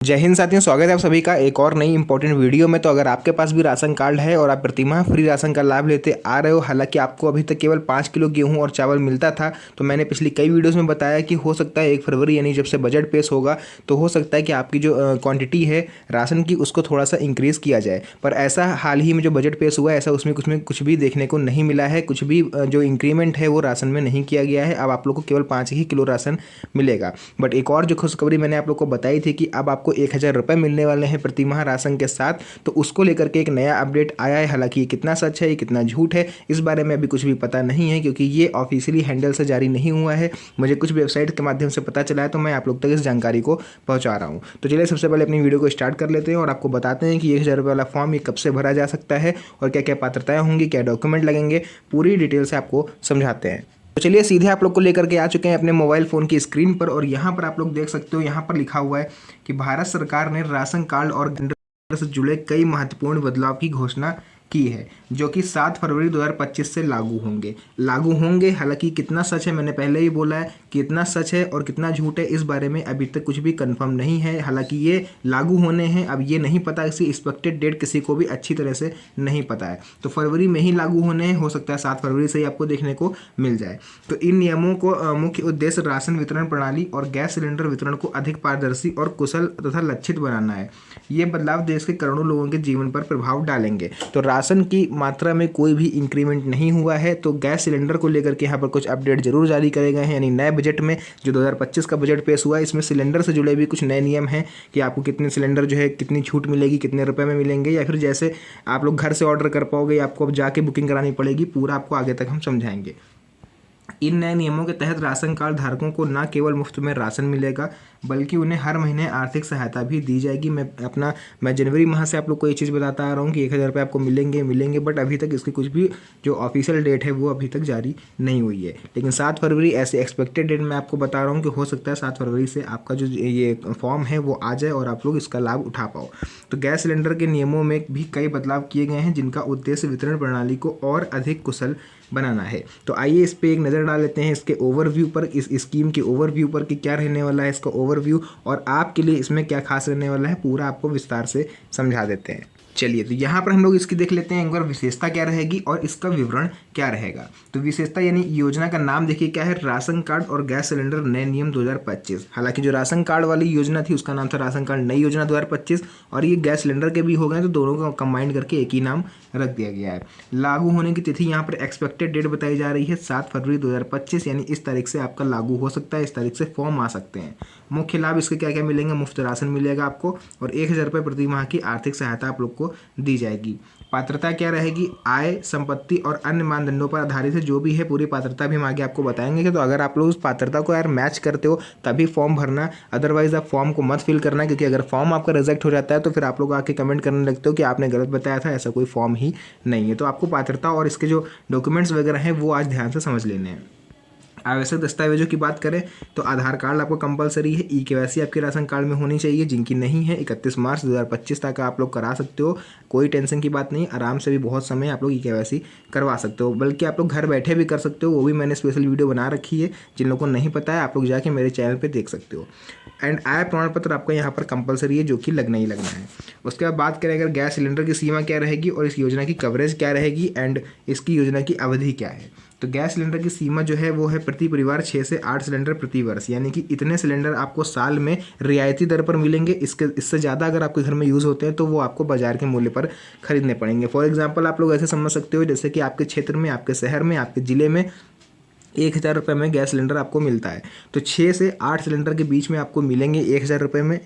जय हिंद साथियों, स्वागत है आप सभी का एक और नई इंपॉर्टेंट वीडियो में। तो अगर आपके पास भी राशन कार्ड है और आप प्रतिमाह फ्री राशन का लाभ लेते आ रहे हो, हालांकि आपको अभी तक केवल 5 किलो गेहूं और चावल मिलता था, तो मैंने पिछली कई वीडियोस में बताया कि हो सकता है 1 फरवरी यानी जब से बजट पेश होगा तो हो सकता है कि आपकी जो क्वांटिटी है राशन की उसको थोड़ा सा इंक्रीज़ किया जाए। पर ऐसा हाल ही में जो बजट पेश हुआ है ऐसा उसमें कुछ भी देखने को नहीं मिला है। कुछ भी जो इंक्रीमेंट है वो राशन में नहीं किया गया है। अब आप लोग को केवल 5 ही किलो राशन मिलेगा। बट एक और जो खुशखबरी मैंने आप लोग को बताई थी कि अब आपको 1,000 रुपये मिलने वाले हैं प्रतिमाह राशन के साथ, तो उसको लेकर के एक नया अपडेट आया है। हालांकि ये कितना सच है, ये कितना झूठ है, इस बारे में अभी कुछ भी पता नहीं है, क्योंकि ये ऑफिशियली हैंडल से जारी नहीं हुआ है। मुझे कुछ वेबसाइट के माध्यम से पता चला है, तो मैं आप लोग तक इस जानकारी को पहुंचा रहा हूं। तो चलिए सबसे पहले अपनी वीडियो को स्टार्ट कर लेते हैं और आपको बताते हैं कि 1,000 रुपये वाला फॉर्म ये कब से भरा जा सकता है और क्या क्या पात्रताएं होंगी, क्या डॉक्यूमेंट लगेंगे, पूरी डिटेल से आपको समझाते हैं। तो चलिए सीधे आप लोग को लेकर के आ चुके हैं अपने मोबाइल फ़ोन की स्क्रीन पर, और यहाँ पर आप लोग देख सकते हो, यहाँ पर लिखा हुआ है कि भारत सरकार ने राशन कार्ड और जनधन से जुड़े कई महत्वपूर्ण बदलाव की घोषणा की है, जो कि 7 फरवरी 2025 से लागू होंगे। हालांकि कितना सच है, मैंने पहले ही बोला है, कितना सच है और कितना झूठ है इस बारे में अभी तक कुछ भी कंफर्म नहीं है। हालांकि ये लागू होने हैं, अब ये नहीं पता, इसकी एक्सपेक्टेड डेट किसी को भी अच्छी तरह से नहीं पता है। तो फरवरी में ही लागू होने हैं, हो सकता है 7 फरवरी से ही आपको देखने को मिल जाए। तो इन नियमों को मुख्य उद्देश्य राशन वितरण प्रणाली और गैस सिलेंडर वितरण को अधिक पारदर्शी और कुशल तथा लक्षित बनाना है। ये बदलाव देश के करोड़ों लोगों के जीवन पर प्रभाव डालेंगे। तो राशन की मात्रा में कोई भी इंक्रीमेंट नहीं हुआ है। तो गैस सिलेंडर को लेकर के यहाँ पर कुछ अपडेट जरूर जारी करे गए हैं, यानी नए बजट में जो 2025 का बजट पेश हुआ है इसमें सिलेंडर से जुड़े भी कुछ नए नियम हैं कि आपको कितने सिलेंडर जो है कितनी छूट मिलेगी, कितने रुपए में मिलेंगे, या फिर जैसे आप लोग घर से ऑर्डर कर पाओगे या आपको अब जाके बुकिंग करानी पड़ेगी, पूरा आपको आगे तक हम समझाएंगे। इन नए नियमों के तहत राशन कार्ड धारकों को न केवल मुफ्त में राशन मिलेगा, बल्कि उन्हें हर महीने आर्थिक सहायता भी दी जाएगी। मैं जनवरी माह से आप लोग को ये चीज़ बताता आ रहा हूँ कि 1,000 रुपये आपको मिलेंगे, बट अभी तक इसकी कुछ भी जो ऑफिशियल डेट है वो अभी तक जारी नहीं हुई है। लेकिन 7 फरवरी ऐसे एक्सपेक्टेड डेट मैं आपको बता रहा हूँ कि हो सकता है 7 फरवरी से आपका जो ये फॉर्म है वो आ जाए और आप लोग इसका लाभ उठा पाओ। तो गैस सिलेंडर के नियमों में भी कई बदलाव किए गए हैं, जिनका उद्देश्य वितरण प्रणाली को और अधिक कुशल बनाना है। तो आइए इस पर एक नज़र डाल लेते हैं, इसके ओवरव्यू पर, इस स्कीम के ओवरव्यू पर कि क्या रहने वाला है इसका ओवरव्यू और आपके लिए इसमें क्या खास रहने वाला है, पूरा आपको विस्तार से समझा देते हैं। चलिए, तो यहाँ पर हम लोग इसकी देख लेते हैं एक बार विशेषता क्या रहेगी और इसका विवरण क्या रहेगा। तो विशेषता यानी योजना का नाम देखिए क्या है, राशन कार्ड और गैस सिलेंडर नए नियम 2025। हालांकि जो राशन कार्ड वाली योजना थी उसका नाम था राशन कार्ड नई योजना 2025, और ये गैस सिलेंडर के भी हो गए, तो दोनों को कंबाइंड करके एक ही नाम रख दिया गया है। लागू होने की तिथि यहाँ पर एक्सपेक्टेड डेट बताई जा रही है 7 फरवरी 2025, यानी इस तारीख से आपका लागू हो सकता है, इस तारीख से फॉर्म आ सकते हैं। मुख्य लाभ इसके क्या क्या मिलेंगे, मुफ्त राशन मिलेगा आपको और 1,000 रुपये प्रति माह की आर्थिक सहायता आप लोग को दी जाएगी। पात्रता क्या रहेगी, आय, संपत्ति और अन्य मानदंडों पर आधारित है, जो भी है पूरी पात्रता भी हम आगे आपको बताएंगे कि तो अगर आप लोग उस पात्रता को यार मैच करते हो तभी फॉर्म भरना, अदरवाइज आप फॉर्म को मत फिल करना, क्योंकि अगर फॉर्म आपका रिजेक्ट हो जाता है तो फिर आप लोग आके कमेंट करने लगते हो कि आपने गलत बताया था, ऐसा कोई फॉर्म ही नहीं है। तो आपको पात्रता और इसके जो डॉक्यूमेंट्स वगैरह हैं वो आज ध्यान से समझ लेने हैं। आवश्यक दस्तावेजों की बात करें तो आधार कार्ड आपको कंपलसरी है, ई-केवाईसी आपके राशन कार्ड में होनी चाहिए, जिनकी नहीं है 31 मार्च 2025 तक आप लोग करा सकते हो, कोई टेंशन की बात नहीं, आराम से भी बहुत समय आप लोग ई-केवाईसी करवा सकते हो, बल्कि आप लोग घर बैठे भी कर सकते हो, वो भी मैंने स्पेशल वीडियो बना रखी है, जिन लोगों को नहीं पता है आप लोग जाके मेरे चैनल पर देख सकते हो। एंड आय प्रमाण पत्र आपका यहाँ पर कंपलसरी है, जो कि लगना ही लगना है। उसके बाद बात करें अगर गैस सिलेंडर की सीमा क्या रहेगी और इस योजना की कवरेज क्या रहेगी एंड इसकी योजना की अवधि क्या है। तो गैस सिलेंडर की सीमा जो है वो है प्रति परिवार 6 से 8 सिलेंडर प्रति वर्ष, यानी कि इतने सिलेंडर आपको साल में रियायती दर पर मिलेंगे। इससे ज़्यादा अगर आपके घर में यूज़ होते हैं तो वो आपको बाजार के मूल्य पर खरीदने पड़ेंगे। फॉर एग्जांपल आप लोग ऐसे समझ सकते हो जैसे कि आपके क्षेत्र में, आपके शहर में, आपके ज़िले में 1,000 रुपये में गैस सिलेंडर आपको मिलता है, तो 6 से 8 सिलेंडर के बीच में आपको मिलेंगे 1,000 रुपये में,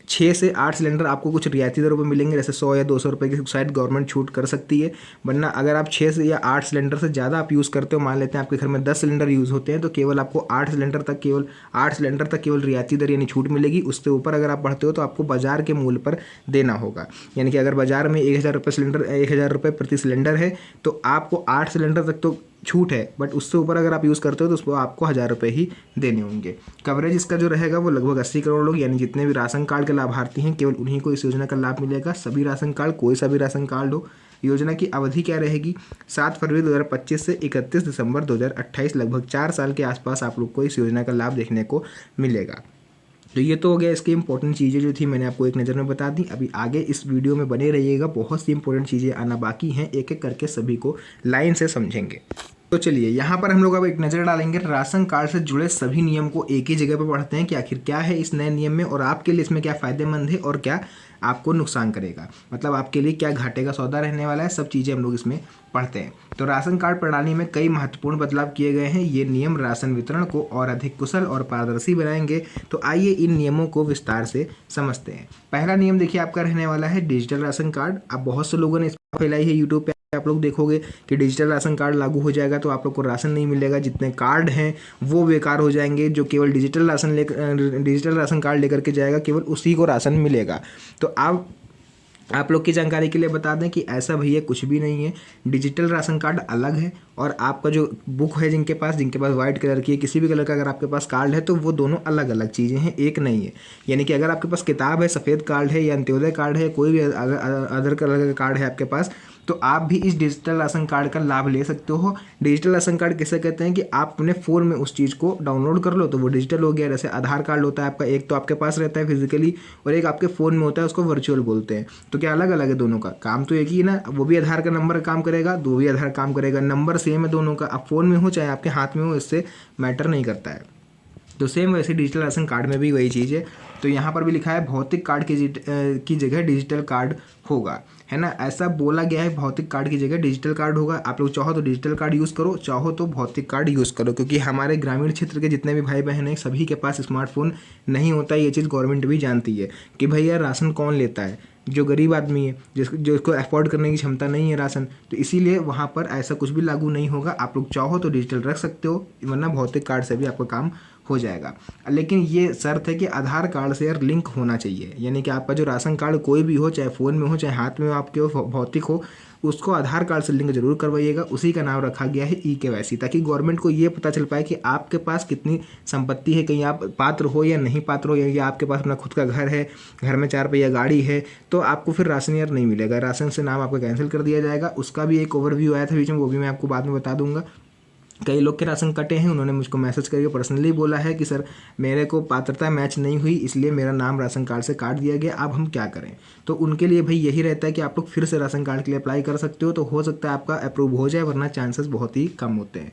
6 से 8 सिलेंडर आपको कुछ रियायती दरों पर मिलेंगे, जैसे 100 या 200 रुपये की शायद गवर्नमेंट छूट कर सकती है। वरना अगर आप 6 से या 8 सिलेंडर से ज़्यादा आप यूज़ करते हो, मान लेते हैं आपके घर में 10 सिलेंडर यूज़ होते हैं, तो केवल आपको 8 सिलेंडर तक केवल रियायती दर यानी छूट मिलेगी। उससे ऊपर अगर आप बढ़ते हो तो आपको बाजार के मूल्य पर देना होगा, यानी कि अगर बाजार में 1,000 रुपये प्रति सिलेंडर है तो आपको 8 सिलेंडर तक तो छूट है, बट उससे ऊपर अगर आप यूज़ करते हो तो उसको आपको 1,000 रुपये ही देने होंगे। कवरेज इसका जो रहेगा वो लगभग 80 करोड़ लोग, यानी जितने भी राशन कार्ड के लाभार्थी हैं केवल उन्हीं को इस योजना का लाभ मिलेगा। सभी राशन कार्ड, कोई सा भी राशन कार्ड हो। योजना की अवधि क्या रहेगी, 7 फरवरी 2025 से 31 दिसंबर 2028, लगभग 4 साल के आसपास आप लोग को इस योजना का लाभ देखने को मिलेगा। तो ये तो हो गया इसकी इंपॉर्टेंट चीज़ें जो थी मैंने आपको एक नज़र में बता दी। अभी आगे इस वीडियो में बने रहिएगा, बहुत सी इंपॉर्टेंट चीज़ें आना बाकी हैं, एक एक करके सभी को लाइन से समझेंगे। तो चलिए यहाँ पर हम लोग अब एक नज़र डालेंगे, राशन कार्ड से जुड़े सभी नियम को एक ही जगह पर पढ़ते हैं कि आखिर क्या है इस नए नियम में और आपके लिए इसमें क्या फ़ायदेमंद है और क्या आपको नुकसान करेगा, मतलब आपके लिए क्या घाटे का सौदा रहने वाला है, सब चीज़ें हम लोग इसमें पढ़ते हैं। तो राशन कार्ड प्रणाली में कई महत्वपूर्ण बदलाव किए गए हैं। ये नियम राशन वितरण को और अधिक कुशल और पारदर्शी बनाएंगे। तो आइए इन नियमों को विस्तार से समझते हैं। पहला नियम देखिए आपका रहने वाला है डिजिटल राशन कार्ड। अब बहुत से लोगों ने इसको फैलाई है यूट्यूब पे, आप लोग देखोगे कि डिजिटल राशन कार्ड लागू हो जाएगा तो आप लोग को राशन नहीं मिलेगा, जितने कार्ड हैं वो बेकार हो जाएंगे। जो केवल डिजिटल राशन कार्ड लेकर के जाएगा केवल उसी को राशन मिलेगा। तो आप लोग की जानकारी के लिए बता दें कि ऐसा भैया कुछ भी नहीं है। डिजिटल राशन कार्ड अलग है और आपका जो बुक है जिनके पास वाइट कलर की है, किसी भी कलर का अगर आपके पास कार्ड है तो वो दोनों अलग अलग चीज़ें हैं, एक नहीं है। यानी कि अगर आपके पास किताब है, सफ़ेद कार्ड है या अंत्योदय कार्ड है, कोई भी अदर कलर का कार्ड है आपके पास, तो आप भी इस डिजिटल राशन कार्ड का लाभ ले सकते हो। डिजिटल राशन कार्ड किसे कहते हैं कि आप अपने फ़ोन में उस चीज़ को डाउनलोड कर लो तो वो डिजिटल हो गया। जैसे आधार कार्ड होता है आपका, एक तो आपके पास रहता है फिजिकली और एक आपके फ़ोन में होता है, उसको वर्चुअल बोलते हैं। तो क्या अलग अलग है दोनों का काम? तो एक ही है ना, वो भी आधार का नंबर काम करेगा, दो भी आधार काम करेगा, नंबर सेम है दोनों का। अब फ़ोन में हो चाहे आपके हाथ में हो, इससे मैटर नहीं करता है। तो सेम वैसे डिजिटल राशन कार्ड में भी वही चीज़ है। तो यहाँ पर भी लिखा है भौतिक कार्ड की जगह डिजिटल कार्ड होगा, है ना। ऐसा बोला गया है भौतिक कार्ड की जगह डिजिटल कार्ड होगा। आप लोग चाहो तो डिजिटल कार्ड यूज़ करो, चाहो तो भौतिक कार्ड यूज़ करो, क्योंकि हमारे ग्रामीण क्षेत्र के जितने भी भाई बहन हैं सभी के पास स्मार्टफोन नहीं होता है। ये चीज़ गवर्नमेंट भी जानती है कि भैया राशन कौन लेता है, जो गरीब आदमी है, जिसको अफोर्ड करने की क्षमता नहीं है राशन। तो इसीलिए वहाँ पर ऐसा कुछ भी लागू नहीं होगा। आप लोग चाहो तो डिजिटल रख सकते हो, वरना भौतिक कार्ड से भी आपका काम हो जाएगा। लेकिन ये शर्त है कि आधार कार्ड से यार लिंक होना चाहिए। यानी कि आपका जो राशन कार्ड कोई भी हो, चाहे फ़ोन में हो चाहे हाथ में हो, आपके हो भौतिक हो, उसको आधार कार्ड से लिंक जरूर करवाइएगा। उसी का नाम रखा गया है ई-केवाईसी, ताकि गवर्नमेंट को ये पता चल पाए कि आपके पास कितनी संपत्ति है, कहीं आप पात्र हो या नहीं पात्र हो, या आपके पास अपना खुद का घर है, घर में 4 पहिया गाड़ी है, तो आपको फिर राशन यार नहीं मिलेगा, राशन से नाम आपका कैंसिल कर दिया जाएगा। उसका भी एक ओवरव्यू आया था बीच में, वो भी मैं आपको बाद में बता दूंगा। कई लोग के राशन कटे हैं, उन्होंने मुझको मैसेज करके पर्सनली बोला है कि सर मेरे को पात्रता मैच नहीं हुई, इसलिए मेरा नाम राशन कार्ड से काट दिया गया, अब हम क्या करें। तो उनके लिए भाई यही रहता है कि आप लोग फिर से राशन कार्ड के लिए अप्लाई कर सकते हो, तो हो सकता है आपका अप्रूव हो जाए, वरना चांसेस बहुत ही कम होते हैं।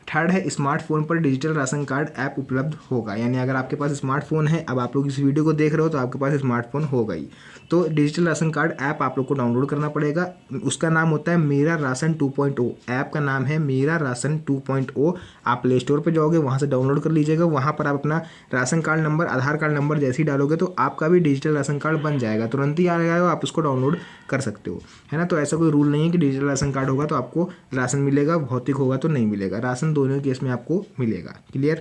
थर्ड है स्मार्टफोन पर डिजिटल राशन कार्ड ऐप उपलब्ध होगा। यानी अगर आपके पास स्मार्टफोन है, अब आप लोग इस वीडियो को देख रहे हो तो आपके पास स्मार्टफोन होगा ही, तो डिजिटल राशन कार्ड ऐप आप लोग को डाउनलोड करना पड़ेगा। उसका नाम होता है मेरा राशन 2.0, ऐप का नाम है मेरा राशन 2.0। आप प्ले स्टोर पर जाओगे, वहाँ से डाउनलोड कर लीजिएगा। वहाँ पर आप अपना राशन कार्ड नंबर, आधार कार्ड नंबर जैसे ही डालोगे तो आपका भी डिजिटल राशन कार्ड बन जाएगा, तुरंत ही आ जाएगा, आप उसको डाउनलोड कर सकते हो, है ना। तो ऐसा कोई रूल नहीं है कि डिजिटल राशन कार्ड होगा तो आपको राशन मिलेगा, भौतिक होगा तो नहीं मिलेगा। राशन दोनों केस में आपको मिलेगा। क्लियर?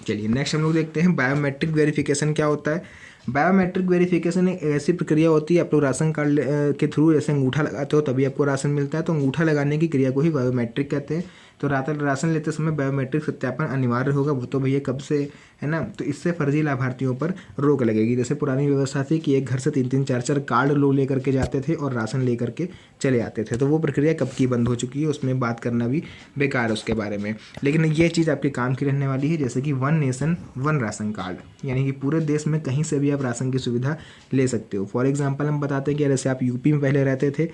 चलिए नेक्स्ट हम लोग देखते हैं बायोमेट्रिक वेरिफिकेशन क्या होता है। बायोमेट्रिक वेरिफिकेशन एक ऐसी प्रक्रिया होती है, आप लोग राशन कार्ड के थ्रू जैसे अंगूठा लगाते हो तभी आपको राशन मिलता है, तो अंगूठा लगाने की क्रिया को ही बायोमेट्रिक कहते हैं। तो राशन लेते समय बायोमेट्रिक सत्यापन अनिवार्य होगा, वो तो भैया कब से, है ना। तो इससे फर्जी लाभार्थियों पर रोक लगेगी। जैसे पुरानी व्यवस्था थी कि एक घर से 3-3 4-4 कार्ड लोग लेकर के जाते थे और राशन लेकर के चले आते थे, तो वो प्रक्रिया कब की बंद हो चुकी है, उसमें बात करना भी बेकार है उसके बारे में। लेकिन ये चीज़ आपके काम की रहने वाली है, जैसे कि 1 नेशन 1 राशन कार्ड, यानी कि पूरे देश में कहीं से भी आप राशन की सुविधा ले सकते हो। फॉर एग्जाम्पल हम बताते हैं कि जैसे आप यूपी में पहले रहते थे,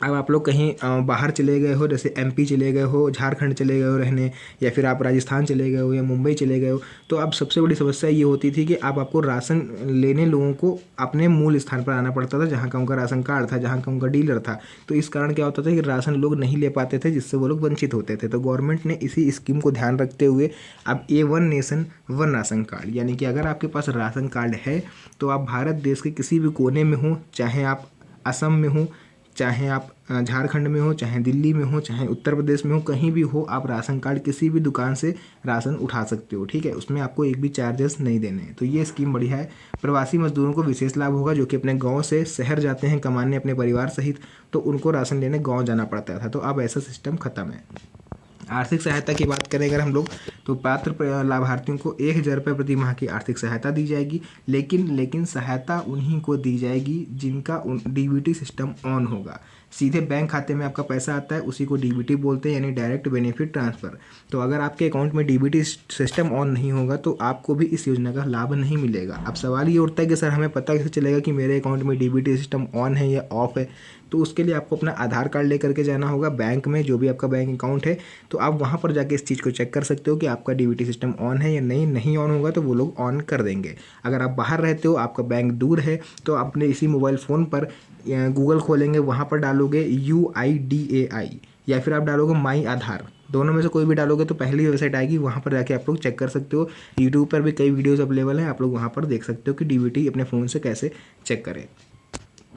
अब आप लोग कहीं बाहर चले गए हो, जैसे एमपी चले गए हो, झारखंड चले गए हो रहने, या फिर आप राजस्थान चले गए हो या मुंबई चले गए हो, तो अब सबसे बड़ी समस्या ये होती थी कि अब आपको राशन लेने लोगों को अपने मूल स्थान पर आना पड़ता था, जहाँ का उनका राशन कार्ड था, जहाँ का उनका डीलर था। तो इस कारण क्या होता था कि राशन लोग नहीं ले पाते थे, जिससे वो लोग वंचित होते थे। तो गवर्नमेंट ने इसी स्कीम को ध्यान रखते हुए अब ये 1 नेशन 1 राशन कार्ड, यानी कि अगर आपके पास राशन कार्ड है तो आप भारत देश के किसी भी कोने में हो, चाहे आप असम में हो, चाहे आप झारखंड में हो, चाहे दिल्ली में हो, चाहे उत्तर प्रदेश में हो, कहीं भी हो, आप राशन कार्ड किसी भी दुकान से राशन उठा सकते हो, ठीक है। उसमें आपको एक भी चार्जेस नहीं देने हैं। तो ये स्कीम बढ़िया है। प्रवासी मजदूरों को विशेष लाभ होगा, जो कि अपने गांव से शहर जाते हैं कमाने अपने परिवार सहित, तो उनको राशन लेने गांव जाना पड़ता था, तो अब ऐसा सिस्टम खत्म है। आर्थिक सहायता की बात करें अगर हम लोग, तो पात्र लाभार्थियों को 1,000 रुपये प्रति माह की आर्थिक सहायता दी जाएगी। लेकिन सहायता उन्हीं को दी जाएगी जिनका डीबीटी सिस्टम ऑन होगा। सीधे बैंक खाते में आपका पैसा आता है, उसी को डीबीटी बोलते हैं, यानी डायरेक्ट बेनिफिट ट्रांसफ़र। तो अगर आपके अकाउंट में डीबीटी सिस्टम ऑन नहीं होगा तो आपको भी इस योजना का लाभ नहीं मिलेगा। अब सवाल ये उठता है कि सर हमें पता कैसे चलेगा कि मेरे अकाउंट में डीबीटी सिस्टम ऑन है या ऑफ है? तो उसके लिए आपको अपना आधार कार्ड लेकर के जाना होगा बैंक में, जो भी आपका बैंक अकाउंट है। तो आप वहाँ पर जाके इस चीज़ को चेक कर सकते हो कि आपका डीबीटी सिस्टम ऑन है या नहीं ऑन होगा तो वो लोग ऑन कर देंगे। अगर आप बाहर रहते हो, आपका बैंक दूर है, तो अपने इसी मोबाइल फ़ोन पर गूगल खोलेंगे, वहाँ पर डालोगे UIDAI या फिर आप डालोगे माई आधार, दोनों में से कोई भी डालोगे तो पहली वेबसाइट आएगी, वहाँ पर जाके आप लोग चेक कर सकते हो। यूट्यूब पर भी कई वीडियोज़ अवेलेबल हैं, आप लोग वहाँ पर देख सकते हो कि डीबीटी अपने फ़ोन से कैसे चेक करें।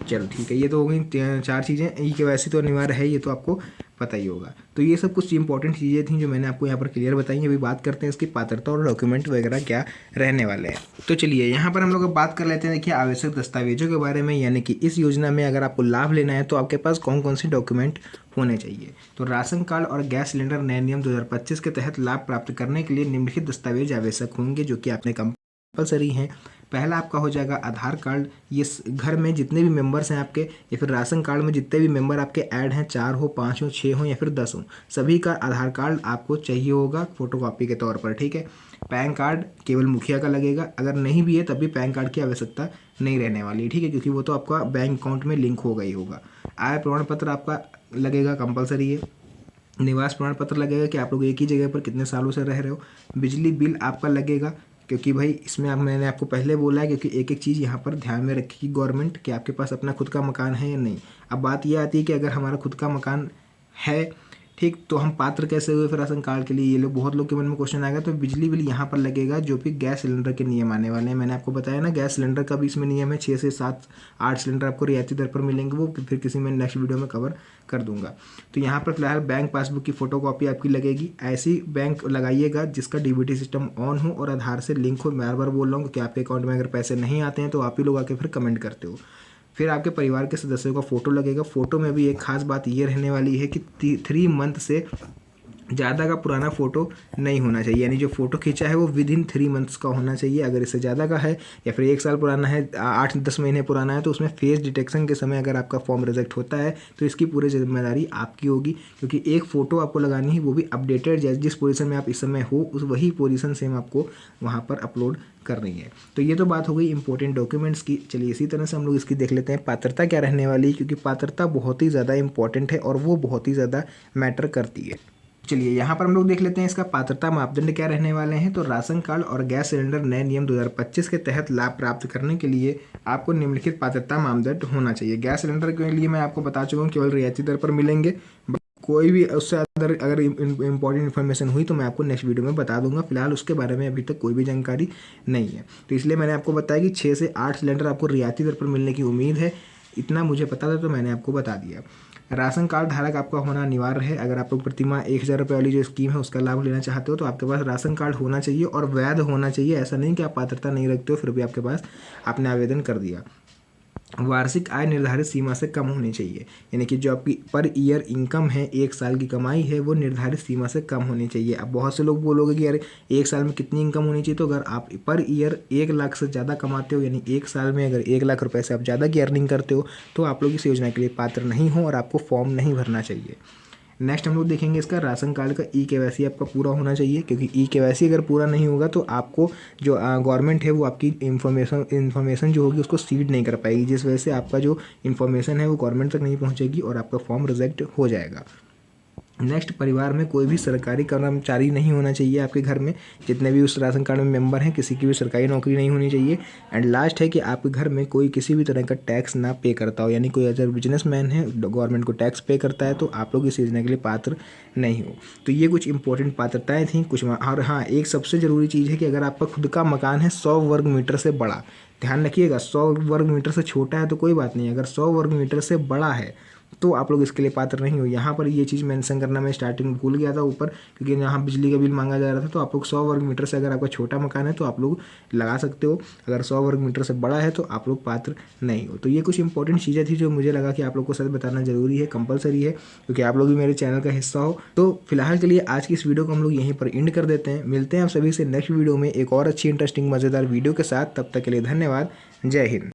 चलो ठीक है, ये तो हो गई 4 चीज़ें। KYC तो अनिवार्य है, ये तो आपको पता ही होगा। तो ये सब कुछ इंपॉर्टेंट चीज़ें थी जो मैंने आपको यहाँ पर क्लियर बताई। अभी बात करते हैं इसकी पात्रता और डॉक्यूमेंट वगैरह क्या रहने वाले हैं। तो चलिए यहाँ पर हम लोग बात कर लेते हैं। देखिए आवश्यक दस्तावेजों के बारे में, यानी कि इस योजना में अगर आपको लाभ लेना है तो आपके पास कौन कौन से डॉक्यूमेंट होने चाहिए। तो राशन कार्ड और गैस सिलेंडर नए नियम 2025 के तहत लाभ प्राप्त करने के लिए निम्नलिखित दस्तावेज आवश्यक होंगे, जो कि आपने कंपलसरी हैं। पहला आपका हो जाएगा आधार कार्ड। ये घर में जितने भी मेंबर्स हैं आपके, या फिर राशन कार्ड में जितने भी मेंबर आपके ऐड हैं, 4 हो, 5 हो, 6 हो या फिर 10 हो, सभी का आधार कार्ड आपको चाहिए होगा फोटोकॉपी के तौर पर। ठीक है। पैन कार्ड केवल मुखिया का लगेगा, अगर नहीं भी है तब भी पैन कार्ड की आवश्यकता नहीं रहने वाली। ठीक है, क्योंकि वो तो आपका बैंक अकाउंट में लिंक होगा ही होगा। आय प्रमाण पत्र आपका लगेगा, कंपलसरी है। निवास प्रमाण पत्र लगेगा कि आप लोग एक ही जगह पर कितने सालों से रह रहे हो। बिजली बिल आपका लगेगा, क्योंकि भाई इसमें मैंने आपको पहले बोला है, क्योंकि एक एक चीज़ यहाँ पर ध्यान में रखेगी गवर्नमेंट कि आपके पास अपना खुद का मकान है या नहीं। अब बात यह आती है कि अगर हमारा खुद का मकान है, ठीक, तो हम पात्र कैसे हुए फिर राशन कार्ड के लिए, ये लोग बहुत लोग के मन में क्वेश्चन आएगा। तो बिजली बिल यहाँ पर लगेगा, जो भी गैस सिलेंडर के नियम आने वाले हैं। मैंने आपको बताया ना, गैस सिलेंडर का भी इसमें नियम है, 6 से 7 8 सिलेंडर आपको रियायती दर पर मिलेंगे, वो फिर किसी में नेक्स्ट वीडियो में कवर कर दूंगा। तो यहाँ पर फिलहाल बैंक पासबुक की फोटोकॉपी आपकी लगेगी। ऐसी बैंक लगाइएगा जिसका डीबीटी सिस्टम ऑन हो और आधार से लिंक हो। बार बार बोल रहा हूँ कि आपके अकाउंट में अगर पैसे नहीं आते हैं तो आप ही लोग आके फिर कमेंट करते हो। फिर आपके परिवार के सदस्यों का फ़ोटो लगेगा। फ़ोटो में भी एक खास बात ये रहने वाली है कि 3 मंथ से ज़्यादा का पुराना फ़ोटो नहीं होना चाहिए, यानी जो फ़ोटो खींचा है वो विदिन 3 मंथ्स का होना चाहिए। अगर इससे ज़्यादा का है या फिर 1 साल पुराना है, 8-10 महीने पुराना है, तो उसमें फेस डिटेक्शन के समय अगर आपका फॉर्म रिजेक्ट होता है तो इसकी पूरी जिम्मेदारी आपकी होगी, क्योंकि एक फ़ोटो आपको लगानी है, वो भी अपडेटेड, जिस पोजीशन में आप इस समय हो उस वही पोजीशन सेम आपको वहाँ पर अपलोड करनी है। तो ये तो बात हो गई इंपॉर्टेंट डॉक्यूमेंट्स की। चलिए इसी तरह से हम लोग इसकी देख लेते हैं पात्रता क्या रहने वाली है, क्योंकि पात्रता बहुत ही ज़्यादा इंपॉर्टेंट है और वो बहुत ही ज़्यादा मैटर करती है। चलिए यहाँ पर हम लोग देख लेते हैं इसका पात्रता मापदंड क्या रहने वाले हैं। तो राशन कार्ड और गैस सिलेंडर नए नियम 2025 के तहत लाभ प्राप्त करने के लिए आपको निम्नलिखित पात्रता मापदंड होना चाहिए। गैस सिलेंडर के लिए मैं आपको बता चुका हूँ केवल रियायती दर पर मिलेंगे। कोई भी उससे अगर इंपॉर्टेंट इन्फॉर्मेशन हुई तो मैं आपको नेक्स्ट वीडियो में बता दूंगा। फिलहाल उसके बारे में अभी तक कोई भी जानकारी नहीं है, तो इसलिए मैंने आपको बताया कि 6 से 8 सिलेंडर आपको रियायती दर पर मिलने की उम्मीद है। इतना मुझे पता था तो मैंने आपको बता दिया। राशन कार्ड धारक आपका होना अनिवार्य है। अगर आप लोग प्रतिमाह 1,000 रुपये वाली जो स्कीम है उसका लाभ लेना चाहते हो तो आपके पास राशन कार्ड होना चाहिए और वैध होना चाहिए। ऐसा नहीं कि आप पात्रता नहीं रखते हो फिर भी आपके पास आपने आवेदन कर दिया। वार्षिक आय निर्धारित सीमा से कम होनी चाहिए, यानी कि जो आपकी पर ईयर इनकम है, 1 साल की कमाई है, वो निर्धारित सीमा से कम होनी चाहिए। अब बहुत से लोग बोलोगे कि यार 1 साल में कितनी इनकम होनी चाहिए, तो अगर आप पर ईयर 1 लाख से ज़्यादा कमाते हो, यानी 1 साल में अगर 1 लाख रुपए से आप ज़्यादा की अर्निंग करते हो तो आप लोग इस योजना के लिए पात्र नहीं हो और आपको फॉर्म नहीं भरना चाहिए। नेक्स्ट हम लोग देखेंगे इसका राशन कार्ड का KYC आपका पूरा होना चाहिए, क्योंकि KYC अगर पूरा नहीं होगा तो आपको जो गवर्नमेंट है वो आपकी इन्फॉर्मेशन जो होगी उसको सीड नहीं कर पाएगी, जिस वजह से आपका जो इन्फॉर्मेशन है वो गवर्नमेंट तक नहीं पहुंचेगी और आपका फॉर्म रिजेक्ट हो जाएगा। नेक्स्ट, परिवार में कोई भी सरकारी कर्मचारी नहीं होना चाहिए आपके घर में। जितने भी उस राशन कार्ड में मेंबर हैं किसी की भी सरकारी नौकरी नहीं होनी चाहिए। एंड लास्ट है कि आपके घर में कोई किसी भी तरह का टैक्स ना पे करता हो, यानी कोई अगर बिजनेसमैन है गवर्नमेंट को टैक्स पे करता है तो आप लोग इस योजना के लिए पात्र नहीं हो। तो ये कुछ इंपॉर्टेंट पात्रताएँ थी कुछ। और हाँ, एक सबसे ज़रूरी चीज़ है कि अगर आपका खुद का मकान है 100 वर्ग मीटर से बड़ा, ध्यान रखिएगा 100 वर्ग मीटर से छोटा है तो कोई बात नहीं, अगर 100 वर्ग मीटर से बड़ा है तो आप लोग इसके लिए पात्र नहीं हो। यहाँ पर ये चीज़ मेंशन करना मैं स्टार्टिंग में भूल गया था ऊपर, क्योंकि यहाँ बिजली का बिल मांगा जा रहा था। तो आप लोग 100 वर्ग मीटर से, अगर आपका छोटा मकान है तो आप लोग लगा सकते हो, अगर 100 वर्ग मीटर से बड़ा है तो आप लोग पात्र नहीं हो। तो ये कुछ इंपॉर्टेंट चीज़ें थी जो मुझे लगा कि आप लोग को सच बताना जरूरी है, कंपलसरी है, क्योंकि आप लोग भी मेरे चैनल का हिस्सा हो। तो फिलहाल के लिए आज की इस वीडियो को हम लोग यहीं पर एंड कर देते हैं। मिलते हैं आप सभी से नेक्स्ट वीडियो में एक और अच्छी इंटरेस्टिंग मज़ेदार वीडियो के साथ। तब तक के लिए धन्यवाद। जय हिंद।